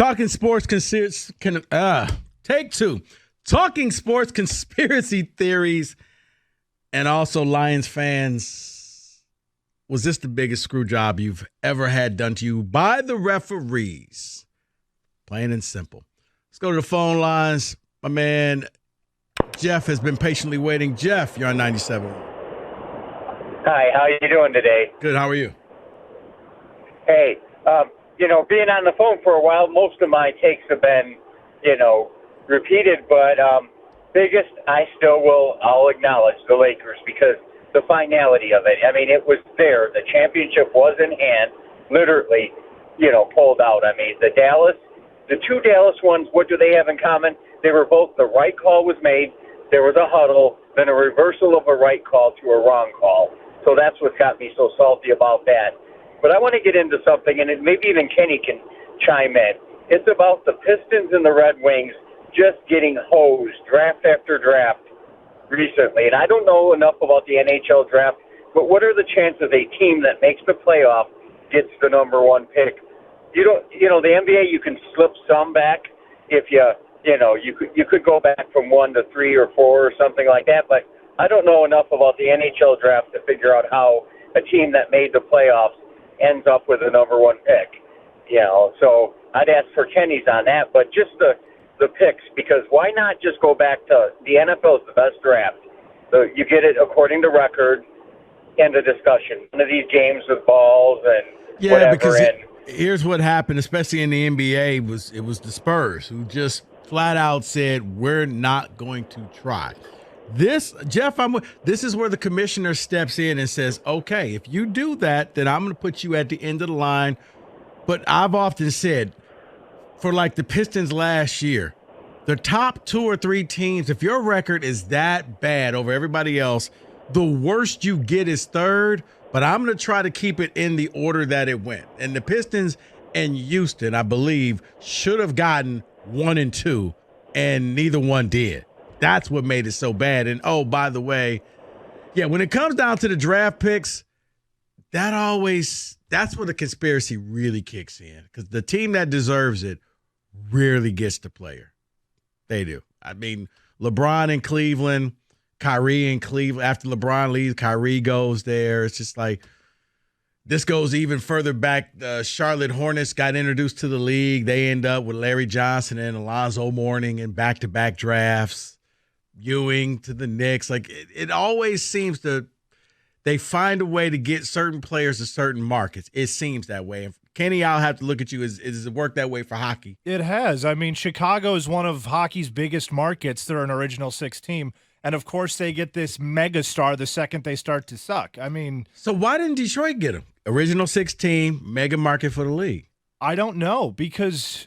Talking sports take two. Talking sports conspiracy theories and also Lions fans. Was this the biggest screw job you've ever had done to you by the referees? Plain and simple. Let's go to the phone lines. My man Jeff has been patiently waiting. Jeff, you're on 97. Hi, how are you doing today? Good, how are you? Hey, being on the phone for a while, most of my takes have been, repeated, but I'll acknowledge the Lakers because the finality of it. I mean, it was there. The championship was in hand, literally, pulled out. I mean, the two Dallas ones, what do they have in common? They were both, the right call was made, there was a huddle, then a reversal of a right call to a wrong call. So that's what got me so salty about that. But I want to get into something, and maybe even Kenny can chime in. It's about the Pistons and the Red Wings just getting hosed draft after draft recently. And I don't know enough about the NHL draft, but what are the chances a team that makes the playoff gets the number one pick? The NBA, you can slip some back if you could go back from 1 to 3 or 4 or something like that, but I don't know enough about the NHL draft to figure out how a team that made the playoffs ends up with the number one pick. So I'd ask for Kenny's on that, but just the picks, because why not just go back to the NFL is the best draft. So you get it according to record, end of discussion. One of these games with balls and whatever. Because here's what happened, especially in the NBA, it was the Spurs who just flat out said, we're not going to try. This is where the commissioner steps in and says, okay, if you do that, then I'm going to put you at the end of the line. But I've often said, for like the Pistons last year, the top 2 or 3 teams, if your record is that bad over everybody else, the worst you get is third, but I'm going to try to keep it in the order that it went. And the Pistons and Houston, I believe, should have gotten 1 and 2, and neither one did. That's what made it so bad. And, oh, by the way, when it comes down to the draft picks, that's where the conspiracy really kicks in, because the team that deserves it rarely gets the player. They do. I mean, LeBron in Cleveland, Kyrie in Cleveland. After LeBron leaves, Kyrie goes there. It's just like this goes even further back. The Charlotte Hornets got introduced to the league. They end up with Larry Johnson and Alonzo Mourning in back-to-back drafts. Ewing to the Knicks. Like it always seems they find a way to get certain players to certain markets. It seems that way. And Kenny, I'll have to look at you. Does it work that way for hockey? It has. I mean, Chicago is one of hockey's biggest markets. They're an Original Six team. And, of course, they get this megastar the second they start to suck. I mean. So why didn't Detroit get him? Original Six team, mega market for the league. I don't know, because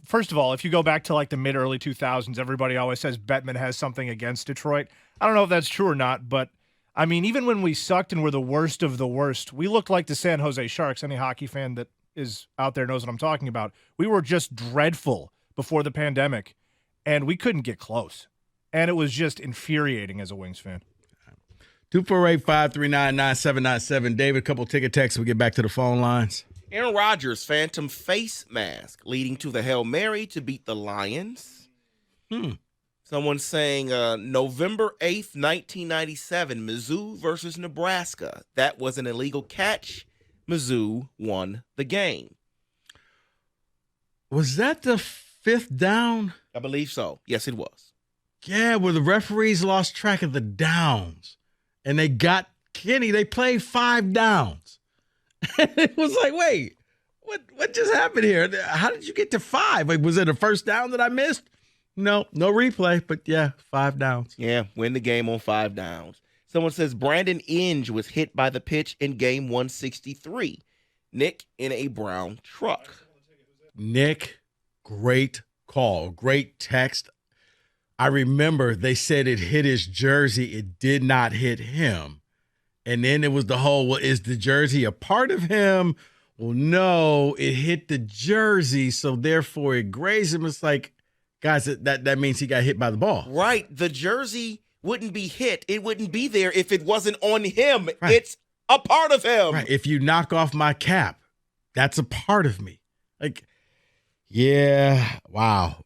first of all, if you go back to like the mid-early 2000s, everybody always says Bettman has something against Detroit. I don't know if that's true or not, but I mean, even when we sucked and were the worst of the worst, we looked like the San Jose Sharks. Any hockey fan that is out there knows what I'm talking about. We were just dreadful before the pandemic, and we couldn't get close. And it was just infuriating as a Wings fan. 248-539-9797. David, a couple ticket texts. We get back to the phone lines. Aaron Rodgers' phantom face mask leading to the Hail Mary to beat the Lions. Someone saying November 8th, 1997, Mizzou versus Nebraska. That was an illegal catch. Mizzou won the game. Was that the 5th down? I believe so. Yes, it was. Yeah, where the referees lost track of the downs. And they got Kenny. They played 5 downs. And it was like, wait, what just happened here? How did you get to 5? Like, was it a first down that I missed? No replay, but yeah, 5 downs. Yeah, win the game on 5 downs. Someone says Brandon Inge was hit by the pitch in game 163. Nick in a brown truck. Nick, great call, great text. I remember they said it hit his jersey. It did not hit him. And then it was the whole, well, is the jersey a part of him? Well, no, it hit the jersey, so therefore it grazed him. It's like, guys, that means he got hit by the ball. Right. The jersey wouldn't be hit. It wouldn't be there if it wasn't on him. Right. It's a part of him. Right. If you knock off my cap, that's a part of me. Like, Yeah. Wow.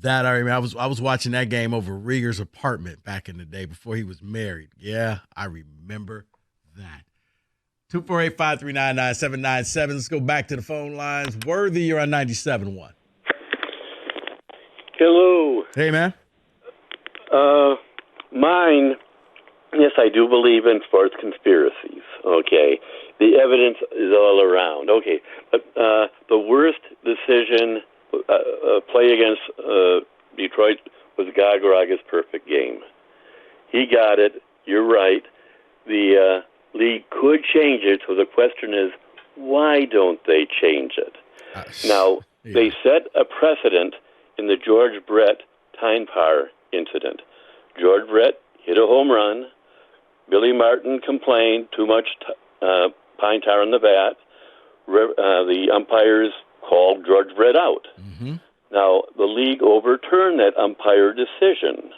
That I remember. I was watching that game over Rieger's apartment back in the day before he was married. Yeah, I remember that. 248-539-9797. Let's go back to the phone lines. Worthy, you're on 97.1. Hello. Hey, man. Mine, yes, I do believe in sports conspiracies, okay? The evidence is all around, okay? But the worst decision, play against Detroit, was Galaraga's perfect game. He got it. You're right. The league could change it, so the question is, why don't they change it? Now, they set a precedent in the George Brett Tyne-Par incident. George Brett hit a home run. Billy Martin complained too much pine tar on the bat. The umpires called George Brett out. Mm-hmm. Now, the league overturned that umpire decision,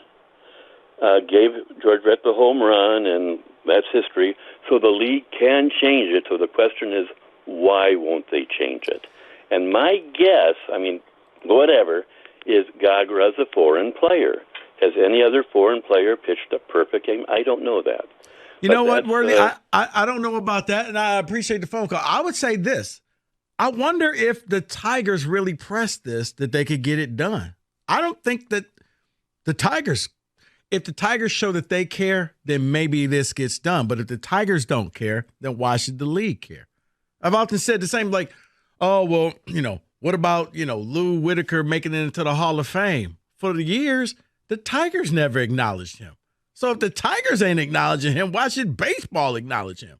gave George Brett the home run, and that's history. So the league can change it. So the question is, why won't they change it? And my guess, I mean, whatever, is Galaraga's a foreign player. Has any other foreign player pitched a perfect game? I don't know that. You know what, Worthy? I don't know about that, and I appreciate the phone call. I would say this. I wonder if the Tigers really pressed this, that they could get it done. I don't think that the Tigers, if the Tigers show that they care, then maybe this gets done. But if the Tigers don't care, then why should the league care? I've often said the same, like, oh, well, what about, Lou Whitaker making it into the Hall of Fame? For the years, the Tigers never acknowledged him. So if the Tigers ain't acknowledging him, why should baseball acknowledge him?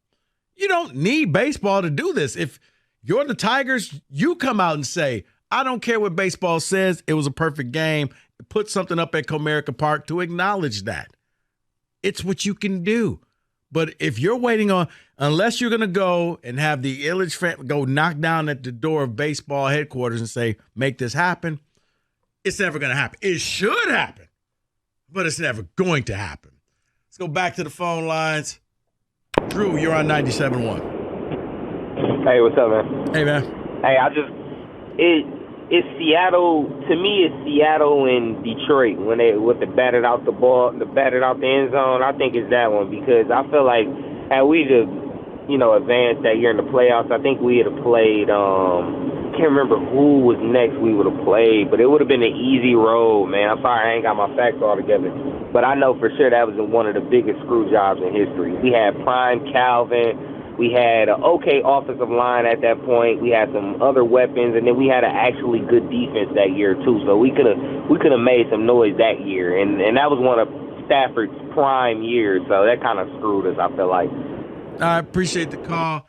You don't need baseball to do this. If you're the Tigers, you come out and say, I don't care what baseball says. It was a perfect game. Put something up at Comerica Park to acknowledge that. It's what you can do. But if you're waiting on, unless you're going to go and have the Ilitch family go knock down at the door of baseball headquarters and say, make this happen, it's never going to happen. It should happen, but it's never going to happen. Let's go back to the phone lines. Drew, you're on 97.1. Hey, what's up, man? Hey, man. Hey, it's Seattle. To me, it's Seattle and Detroit when they batted out the ball, batted out the end zone. I think it's that one because I feel like had we advanced that year in the playoffs, I think we would have played. Can't remember who was next we would have played, but it would have been an easy road, man. I'm sorry I ain't got my facts all together, but I know for sure that was one of the biggest screw jobs in history. We had prime Calvin. We had an okay offensive line at that point. We had some other weapons, and then we had an actually good defense that year too. So we could have made some noise that year, and that was one of Stafford's prime years. So that kind of screwed us, I feel like. I appreciate the call.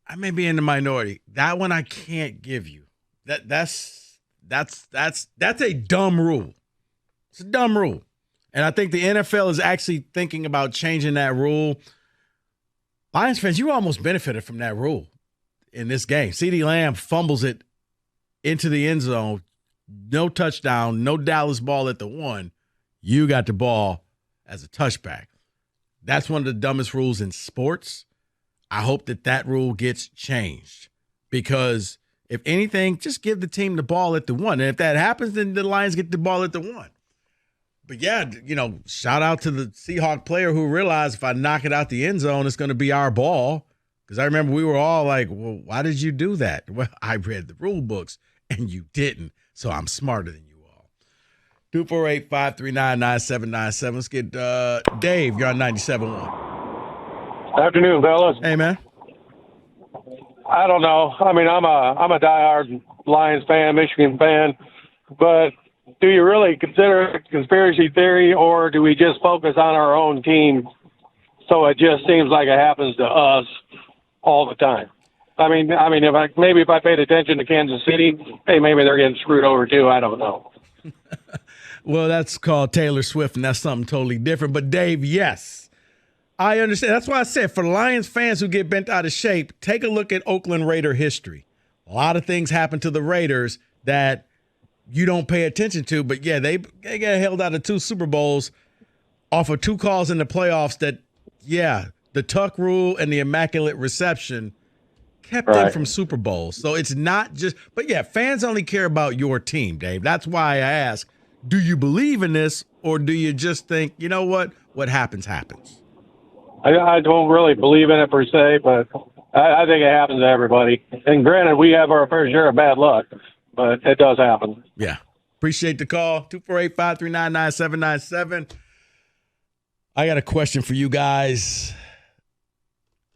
I may be in the minority. That one I can't give you. That's a dumb rule. It's a dumb rule, and I think the NFL is actually thinking about changing that rule. Lions fans, you almost benefited from that rule in this game. CeeDee Lamb fumbles it into the end zone. No touchdown, no Dallas ball at the 1. You got the ball as a touchback. That's one of the dumbest rules in sports. I hope that rule gets changed because if anything, just give the team the ball at the 1. And if that happens, then the Lions get the ball at the 1. But yeah, shout out to the Seahawk player who realized if I knock it out the end zone, it's going to be our ball. Because I remember we were all like, well, why did you do that? Well, I read the rule books and you didn't. So I'm smarter than you all. 248-539-9797. Let's get Dave. You're on 97.1. Afternoon, fellas. Hey, man. I don't know. I mean, I'm a diehard Lions fan, Michigan fan, but do you really consider it a conspiracy theory, or do we just focus on our own team so it just seems like it happens to us all the time? I mean, if I paid attention to Kansas City, hey, maybe they're getting screwed over too. I don't know. Well, that's called Taylor Swift, and that's something totally different. But Dave, yes, I understand. That's why I said for Lions fans who get bent out of shape, take a look at Oakland Raider history. A lot of things happen to the Raiders that you don't pay attention to, but yeah, they got held out of 2 Super Bowls off of 2 calls in the playoffs that, yeah, the tuck rule and the immaculate reception kept them from Super Bowls. So it's not just – but, yeah, fans only care about your team, Dave. That's why I ask, do you believe in this or do you just think, you know what happens happens? I don't really believe in it per se, but I think it happens to everybody. And granted, we have our fair share of bad luck, but it does happen. Yeah. Appreciate the call. 248-539-9797. I got a question for you guys.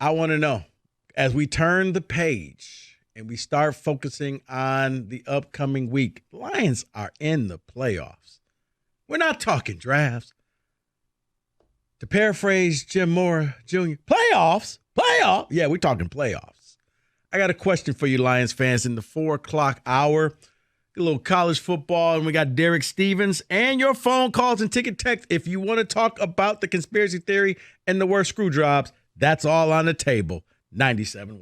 I want to know, as we turn the page and we start focusing on the upcoming week, Lions are in the playoffs. We're not talking drafts. To paraphrase Jim Mora Jr., playoffs? Yeah, we're talking playoffs. I got a question for you, Lions fans, in the 4 o'clock hour. A little college football, and we got Derek Stevens and your phone calls and ticket text. If you want to talk about the conspiracy theory and the worst screw jobs, that's all on the table. 97.1.